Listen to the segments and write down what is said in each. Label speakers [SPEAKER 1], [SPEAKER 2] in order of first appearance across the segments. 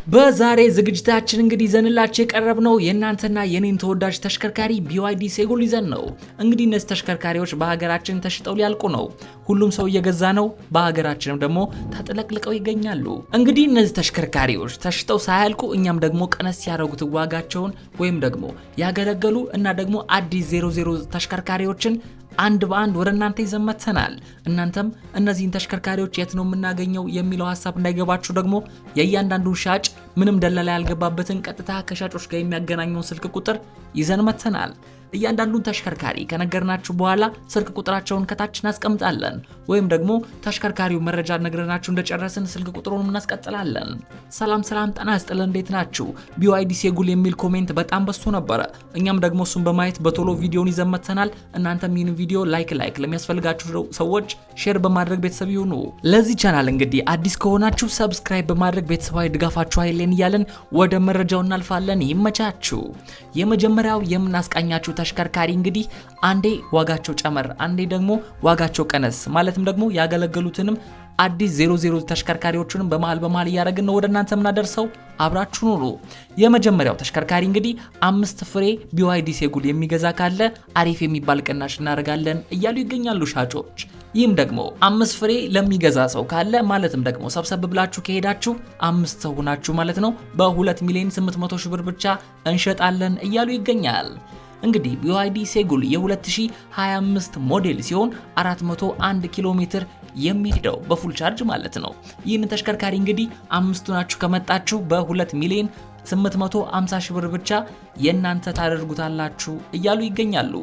[SPEAKER 1] በዛሬ ዝግጅታችን እንግዲህ ይዘንላችሁ የቀረብነው የእናንተና የኔን ተወዳጅ ተሽከርካሪ BYD ሴጉል ይዘን ነው። እንግዲህ እነዚህ ተሽከርካሪዎች በሀገራችን ተሽጠው ሊያልቁ ነው። ሁሉም ሰው እየገዛ ነው። በሀገራችንም ደግሞ ተጥለቅልቀው ይገኛሉ። እንግዲህ እነዚህ ተሽከርካሪዎች ተሽጠው ሳያልቁ እኛም ደግሞ ቀነስ ያደረጉት ዋጋቸውን ወይም ደግሞ ያገለገሉ እና ደግሞ አዲስ 00 ተሽከርካሪዎችን አንድ በአንድ ወደ እናንተ ይዘመተናል። እናንተም እነዚህን ተሽከርካሪዎች የት ነው የምናገኘው የሚለው ሐሳብ እንዳይገባችሁ ደግሞ የእያንዳንዱ ሻጭ ምንም ደላላ ያልገባበትን ቀጥታ ከሻጮች ጋር የሚያገናኘውን ስልክ ቁጥር ይዘን መተናል። እያንዳንዱን ተሽከርካሪ ከነገርናችሁ በኋላ ስልክ ቁጥራቸውን ከታች እናስቀምጣለን ወይም ደግሞ ተሽከርካሪው መረጃ ነግረናችሁ እንደጨረስን ስልክ ቁጥሩን እናስቀጥላለን። ሰላም ጤና ይስጥልን፣ እንዴት ናችሁ? BYD ሴጉል የሚል ኮሜንት በጣም በዝቶ ነበረ። እኛም ደግሞ እሱን በማየት በቶሎ ቪዲዮን ይዘን መተናል። እናንተም ይህን ቪዲዮ ላይክ ለሚያስፈልጋችሁ ሰዎች ሼር በማድረግ ቤተሰብ ይሁኑ። ለዚህ ቻናል እንግዲህ አዲስ ከሆናችሁ ሰብስክራይብ በማድረግ ቤተሰባዊ ድጋፋችሁ አይለየን እያለን ወደ መረጃው እናልፋለን። ይመቻችሁ። የመጀመሪያው የምናስቃኛችሁ ተሽከርካሪ እንግዲህ አንዴ ዋጋቸው ጨመር አንዴ ደግሞ ዋጋቸው ቀነስ ማለትም ደግሞ ያገለገሉትንም አዲስ 00 ተሽከርካሪዎችንም በመሃል እያደረግን ነው ወደ እናንተ የምናደርሰው። አብራችሁ ኑሩ። የመጀመሪያው ተሽከርካሪ እንግዲህ 5 ፍሬ BYD ሴጉል የሚገዛ ካለ አሪፍ የሚባል ቅናሽ እናደርጋለን እያሉ ይገኛሉ ሻጮች። ይህም ደግሞ 5 ፍሬ ለሚገዛ ሰው ካለ ማለትም ደግሞ ሰብሰብ ብላችሁ ከሄዳችሁ 5 ሰው ሆናችሁ ማለት ነው በ2,800,000 ብር ብቻ እንሸጣለን እያሉ ይገኛል። እንግዲህ BYD ሴጉል የ2025 ሞዴል ሲሆን 401 ኪሎ ሜትር የሚሄደው በፉል ቻርጅ ማለት ነው። ይህን ተሽከርካሪ እንግዲህ አምስቱ ናችሁ ከመጣችሁ በ2,850,000 ብር ብቻ የናንተ ታደርጉታላችሁ እያሉ ይገኛሉ።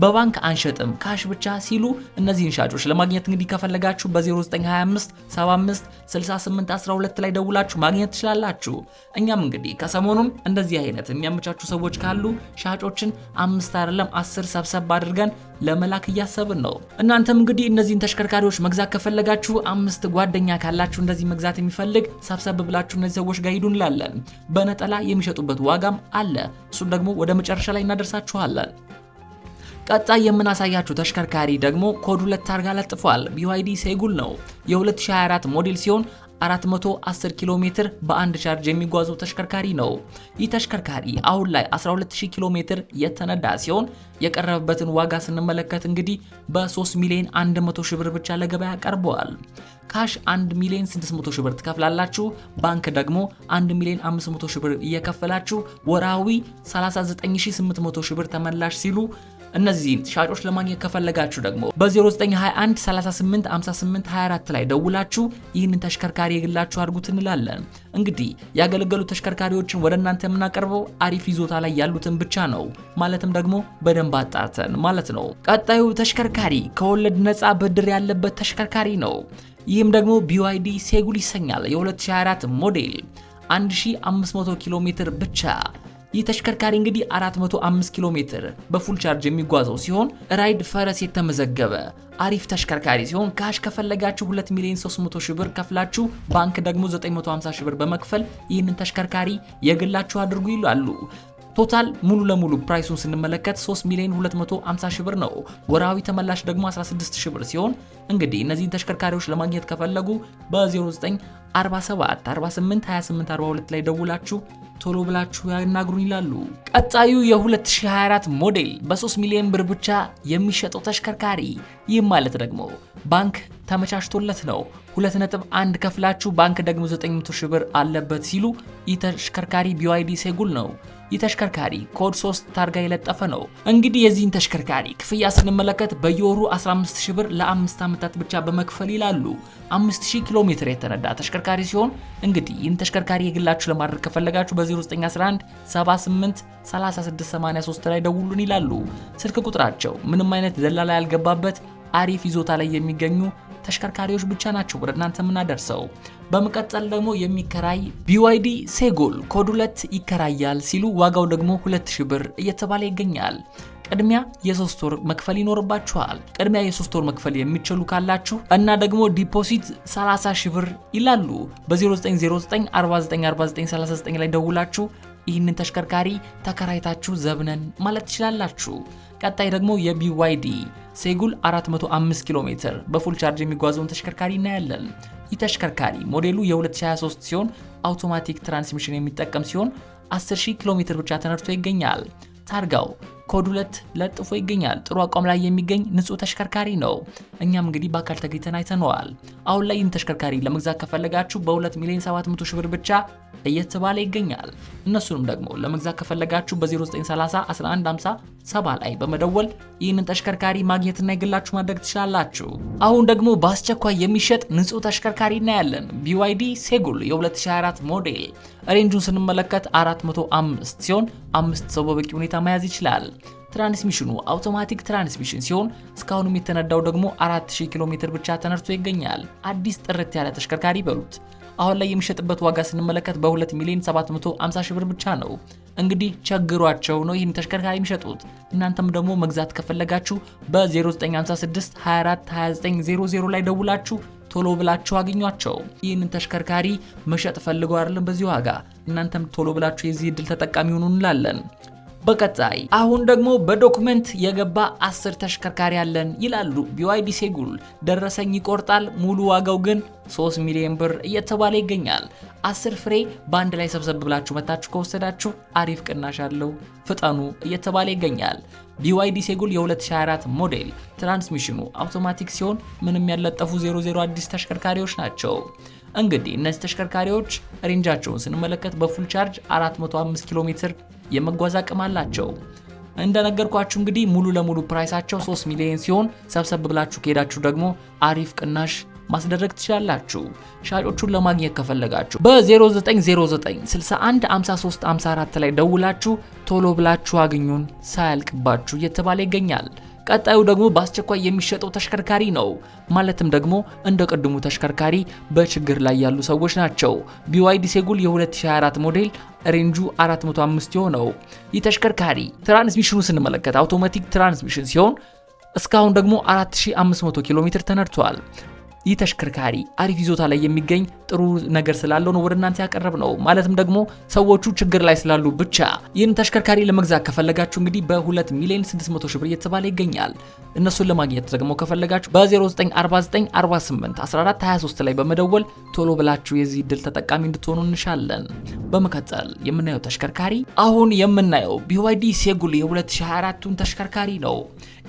[SPEAKER 1] በባንክ አንሸጥም ካሽ ብቻ ሲሉ እነዚህን ሻጮች ለማግኘት እንግዲህ ከፈለጋችሁ በ0925 75 68 12 ላይ ደውላችሁ ማግኘት ትችላላችሁ። እኛም እንግዲህ ከሰሞኑን እንደዚህ አይነት የሚያመቻቹ ሰዎች ካሉ ሻጮችን 5 አይደለም 10 ሰብሰብ አድርገን ለመላክ እያሰብን ነው። እናንተም እንግዲህ እነዚህን ተሽከርካሪዎች መግዛት ከፈለጋችሁ 5 ጓደኛ ካላችሁ እንደዚህ መግዛት የሚፈልግ ሰብሰብ ብላችሁ እነዚህ ሰዎች ጋር ሂዱ እንላለን። በነጠላ የሚሸጡበት ዋጋም አለ። እሱን ደግሞ ወደ መጨረሻ ላይ እናደርሳችኋለን። ቀጣይ የምናሳያችሁ ተሽከርካሪ ደግሞ ኮድ 2 ታርጋ ለጥፏል። BYD ሴጉል ነው። የ2024 ሞዴል ሲሆን 410 ኪሎ ሜትር በአንድ ቻርጅ የሚጓዘው ተሽከርካሪ ነው። ይህ ተሽከርካሪ አሁን ላይ 12000 ኪሎ ሜትር የተነዳ ሲሆን የቀረበበትን ዋጋ ስንመለከት እንግዲህ በ3,100,000 ብር ብቻ ለገበያ ቀርበዋል። ካሽ 1,600,000 ብር ትከፍላላችሁ። ባንክ ደግሞ 1,500,000 ብር እየከፈላችሁ ወራዊ 39,800,000 ብር ተመላሽ ሲሉ እነዚህን ሻጮች ለማግኘት ከፈለጋችሁ ደግሞ በ0921 38 58 24 ላይ ደውላችሁ ይህንን ተሽከርካሪ የግላችሁ አድርጉት እንላለን። እንግዲህ ያገለገሉ ተሽከርካሪዎችን ወደ እናንተ የምናቀርበው አሪፍ ይዞታ ላይ ያሉትን ብቻ ነው፣ ማለትም ደግሞ በደንብ አጣርተን ማለት ነው። ቀጣዩ ተሽከርካሪ ከወለድ ነፃ ብድር ያለበት ተሽከርካሪ ነው። ይህም ደግሞ BYD ሴጉል ይሰኛል። የ2024 ሞዴል 1500 ኪሎ ሜትር ብቻ። ይህ ተሽከርካሪ እንግዲህ 405 ኪሎ ሜትር በፉል ቻርጅ የሚጓዘው ሲሆን ራይድ ፈረስ የተመዘገበ አሪፍ ተሽከርካሪ ሲሆን ካሽ ከፈለጋችሁ 2,300,000 ብር ከፍላችሁ ባንክ ደግሞ 950,000 ብር በመክፈል ይህንን ተሽከርካሪ የግላችሁ አድርጉ ይላሉ። ቶታል ሙሉ ለሙሉ ፕራይሱን ስንመለከት 3,250,000 ብር ነው። ወራዊ ተመላሽ ደግሞ 16,000 ብር ሲሆን እንግዲህ እነዚህን ተሽከርካሪዎች ለማግኘት ከፈለጉ በ0947 48 28 42 ላይ ደውላችሁ ቶሎ ብላችሁ ያናግሩን ይላሉ። ቀጣዩ የ2024 ሞዴል በ3 ሚሊዮን ብር ብቻ የሚሸጠው ተሽከርካሪ ይህም ማለት ደግሞ ባንክ ተመቻችቶለት ነው። 2.1 ከፍላችሁ ባንክ ደግሞ 900,000 ብር አለበት ሲሉ ይህ ተሽከርካሪ BYD ሴጉል ነው። ይህ ተሽከርካሪ ኮድ 3 ታርጋ የለጠፈ ነው። እንግዲህ የዚህን ተሽከርካሪ ክፍያ ስንመለከት በየወሩ 15,000 ብር ለ5 ዓመታት ብቻ በመክፈል ይላሉ። 5000 ኪሎ ሜትር የተነዳ ተሽከርካሪ ሲሆን እንግዲህ ይህን ተሽከርካሪ የግላችሁ ለማድረግ ከፈለጋችሁ በ0911 78 3683 ላይ ደውሉን ይላሉ። ስልክ ቁጥራቸው ምንም አይነት ደላላ ያልገባበት አሪፍ ይዞታ ላይ የሚገኙ ተሽከርካሪዎች ብቻ ናቸው ወደ እናንተ የምናደርሰው። በመቀጠል ደግሞ የሚከራይ BYD ሴጉል ኮድ 2 ይከራያል ሲሉ ዋጋው ደግሞ 2000 ብር እየተባለ ይገኛል። ቅድሚያ የ3 ወር መክፈል ይኖርባችኋል። ቅድሚያ የ3 ወር መክፈል የሚችሉ ካላችሁ እና ደግሞ ዲፖዚት 30,000 ብር ይላሉ። በ0909 494939 ላይ ደውላችሁ ይህንን ተሽከርካሪ ተከራይታችሁ ዘብነን ማለት ትችላላችሁ። ቀጣይ ደግሞ የBYD ሴጉል 405 ኪሎ ሜትር በፉል ቻርጅ የሚጓዘውን ተሽከርካሪ እናያለን። ይህ ተሽከርካሪ ሞዴሉ የ2023 ሲሆን አውቶማቲክ ትራንስሚሽን የሚጠቀም ሲሆን 10000 ኪሎ ሜትር ብቻ ተነድቶ ይገኛል። ታርጋው ኮድ 2 ለጥፎ ይገኛል። ጥሩ አቋም ላይ የሚገኝ ንጹህ ተሽከርካሪ ነው። እኛም እንግዲህ በአካል ተገኝተን አይተነዋል። አሁን ላይ ይህን ተሽከርካሪ ለመግዛት ከፈለጋችሁ በ2,700,000 ብር ብቻ እየተባለ ይገኛል። እነሱንም ደግሞ ለመግዛት ከፈለጋችሁ በ0930 1150 ላይ በመደወል ይህንን ተሽከርካሪ ማግኘትና የግላችሁ ማድረግ ትችላላችሁ። አሁን ደግሞ በአስቸኳይ የሚሸጥ ንጹህ ተሽከርካሪ እናያለን። BYD ሴጉል የ2024 ሞዴል ሬንጁን ስንመለከት 405 ሲሆን 5 ሰው በበቂ ሁኔታ መያዝ ይችላል። ትራንስሚሽኑ አውቶማቲክ ትራንስሚሽን ሲሆን እስካሁንም የተነዳው ደግሞ 4000 ኪሎ ሜትር ብቻ ተነድቶ ይገኛል። አዲስ ጥርት ያለ ተሽከርካሪ በሉት። አሁን ላይ የሚሸጥበት ዋጋ ስንመለከት በ2,750,000 ብር ብቻ ነው። እንግዲህ ቸግሯቸው ነው ይህን ተሽከርካሪ የሚሸጡት። እናንተም ደግሞ መግዛት ከፈለጋችሁ በ0956 24 2900 ላይ ደውላችሁ ቶሎ ብላችሁ አግኟቸው። ይህንን ተሽከርካሪ መሸጥ ፈልገው አይደለም በዚህ ዋጋ። እናንተም ቶሎ ብላችሁ የዚህ እድል ተጠቃሚ ሁኑ እንላለን። በቀጣይ አሁን ደግሞ በዶክመንት የገባ 10 ተሽከርካሪ አለን ይላሉ BYD ሴጉል። ደረሰኝ ይቆርጣል፣ ሙሉ ዋጋው ግን 3 ሚሊዮን ብር እየተባለ ይገኛል። 10 ፍሬ በአንድ ላይ ሰብሰብ ብላችሁ መታችሁ ከወሰዳችሁ አሪፍ ቅናሽ አለው፣ ፍጠኑ እየተባለ ይገኛል። BYD ሴጉል የ2024 ሞዴል ትራንስሚሽኑ አውቶማቲክ ሲሆን ምንም ያለጠፉ 00 አዲስ ተሽከርካሪዎች ናቸው። እንግዲህ እነዚህ ተሽከርካሪዎች ሬንጃቸውን ስንመለከት በፉል ቻርጅ 405 ኪሎ ሜትር የመጓዝ አቅም አላቸው። እንደነገርኳችሁ እንግዲህ ሙሉ ለሙሉ ፕራይሳቸው 3 ሚሊዮን ሲሆን ሰብሰብ ብላችሁ ከሄዳችሁ ደግሞ አሪፍ ቅናሽ ማስደረግ ትችላላችሁ። ሻጮቹን ለማግኘት ከፈለጋችሁ በ0909 61 53 54 ላይ ደውላችሁ ቶሎ ብላችሁ አግኙን፣ ሳያልቅባችሁ እየተባለ ይገኛል። ቀጣዩ ደግሞ በአስቸኳይ የሚሸጠው ተሽከርካሪ ነው። ማለትም ደግሞ እንደ ቅድሙ ተሽከርካሪ በችግር ላይ ያሉ ሰዎች ናቸው። BYD ሴጉል የ2024 ሞዴል ሬንጁ 405 የሆነው ይህ ተሽከርካሪ ትራንስሚሽኑ ስንመለከት አውቶማቲክ ትራንስሚሽን ሲሆን እስካሁን ደግሞ 4500 ኪሎ ሜትር ተነድቷል። ይህ ተሽከርካሪ አሪፍ ይዞታ ላይ የሚገኝ ጥሩ ነገር ስላለው ነው ወደ እናንተ ያቀረብ ነው። ማለትም ደግሞ ሰዎቹ ችግር ላይ ስላሉ ብቻ። ይህን ተሽከርካሪ ለመግዛት ከፈለጋችሁ እንግዲህ በ2,600,000 ብር እየተባለ ይገኛል። እነሱን ለማግኘት ደግሞ ከፈለጋችሁ በ0949 48 14 23 ላይ በመደወል ቶሎ ብላችሁ የዚህ እድል ተጠቃሚ እንድትሆኑ እንሻለን። በመቀጠል የምናየው ተሽከርካሪ አሁን የምናየው BYD ሴጉል የ2024ቱን ተሽከርካሪ ነው።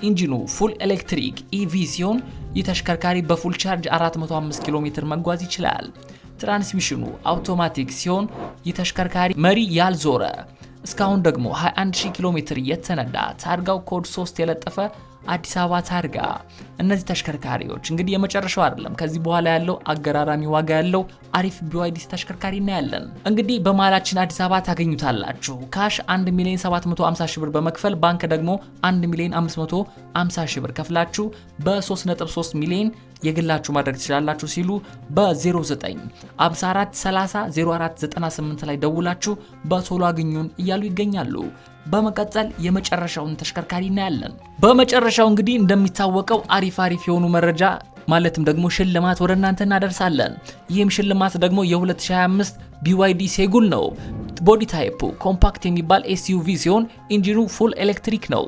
[SPEAKER 1] ኢንጂኑ ፉል ኤሌክትሪክ EV ሲሆን ይህ ተሽከርካሪ በፉል ቻርጅ 405 ኪሎ ሜትር መጓዝ ይችላል። ትራንስሚሽኑ አውቶማቲክ ሲሆን ይህ ተሽከርካሪ መሪ ያልዞረ እስካሁን ደግሞ 21000 ኪሎ ሜትር የተነዳ ታርጋው ኮድ 3 የለጠፈ አዲስ አበባ ታርጋ። እነዚህ ተሽከርካሪዎች እንግዲህ የመጨረሻው አይደለም። ከዚህ በኋላ ያለው አገራራሚ ዋጋ ያለው አሪፍ BYD ተሽከርካሪ እናያለን። እንግዲህ በመሃላችን አዲስ አበባ ታገኙታላችሁ። ካሽ 1,750,000 ብር በመክፈል ባንክ ደግሞ 1,550,000 ብር ከፍላችሁ በ3.3 ሚሊዮን የግላችሁ ማድረግ ትችላላችሁ ሲሉ በ09 54 30 04 98 ላይ ደውላችሁ በቶሎ አግኙን እያሉ ይገኛሉ። በመቀጠል የመጨረሻውን ተሽከርካሪ እናያለን። በመጨረሻው እንግዲህ እንደሚታወቀው አሪፍ የሆኑ መረጃ ማለትም ደግሞ ሽልማት ወደ እናንተ እናደርሳለን። ይህም ሽልማት ደግሞ የ2025 BYD ሴጉል ነው። ቦዲ ታይፑ ኮምፓክት የሚባል SUV ሲሆን ኢንጂኑ ፉል ኤሌክትሪክ ነው።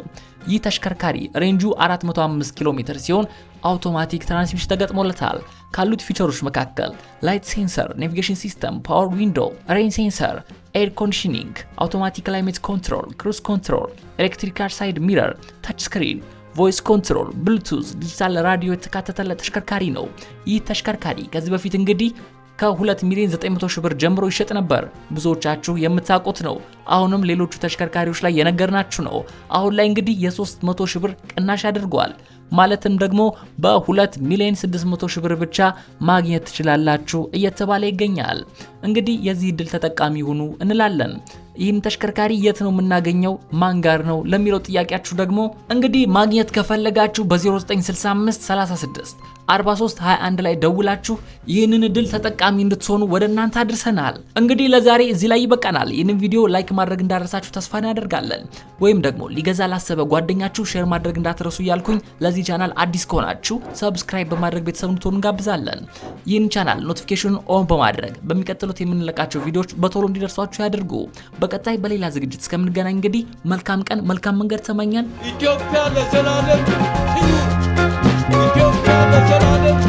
[SPEAKER 1] ይህ ተሽከርካሪ ሬንጁ 405 ኪሎ ሜትር ሲሆን አውቶማቲክ ትራንስሚሽን ተገጥሞለታል። ካሉት ፊቸሮች መካከል ላይት ሴንሰር፣ ኔቪጌሽን ሲስተም፣ ፓወር ዊንዶ፣ ሬን ሴንሰር፣ ኤር ኮንዲሽኒንግ፣ አውቶማቲክ ክላይሜት ኮንትሮል፣ ክሩዝ ኮንትሮል፣ ኤሌክትሪካል ሳይድ ሚረር፣ ታች ስክሪን፣ ቮይስ ኮንትሮል፣ ብሉቱዝ፣ ዲጂታል ራዲዮ የተካተተለት ተሽከርካሪ ነው። ይህ ተሽከርካሪ ከዚህ በፊት እንግዲህ ከ2,900,000 ብር ጀምሮ ይሸጥ ነበር። ብዙዎቻችሁ የምታውቁት ነው። አሁንም ሌሎቹ ተሽከርካሪዎች ላይ የነገርናችሁ ነው። አሁን ላይ እንግዲህ የ300,000 ብር ቅናሽ አድርጓል። ማለትም ደግሞ በ2,600,000 ብር ብቻ ማግኘት ትችላላችሁ እየተባለ ይገኛል። እንግዲህ የዚህ እድል ተጠቃሚ ሁኑ እንላለን። ይህን ተሽከርካሪ የት ነው የምናገኘው? ማን ጋር ነው ለሚለው ጥያቄያችሁ ደግሞ እንግዲህ ማግኘት ከፈለጋችሁ በ0965 36 43 21 ላይ ደውላችሁ ይህንን እድል ተጠቃሚ እንድትሆኑ ወደ እናንተ አድርሰናል። እንግዲህ ለዛሬ እዚህ ላይ ይበቃናል። ይህንን ቪዲዮ ላይክ ማድረግ እንዳረሳችሁ ተስፋ እናደርጋለን። ወይም ደግሞ ሊገዛ ላሰበ ጓደኛችሁ ሼር ማድረግ እንዳትረሱ እያልኩኝ ለዚህ ቻናል አዲስ ከሆናችሁ ሰብስክራይብ በማድረግ ቤተሰብ እንድትሆኑ እንጋብዛለን። ይህን ቻናል ኖቲፊኬሽኑን ኦን በማድረግ በሚቀጥሉት የምንለቃቸው ቪዲዮዎች በቶሎ እንዲደርሷችሁ ያድርጉ። በቀጣይ በሌላ ዝግጅት እስከምንገናኝ እንግዲህ መልካም ቀን መልካም መንገድ ተመኘን። ኢትዮጵያ ለዘላለም ትኑር! ኢትዮጵያ ለዘላለም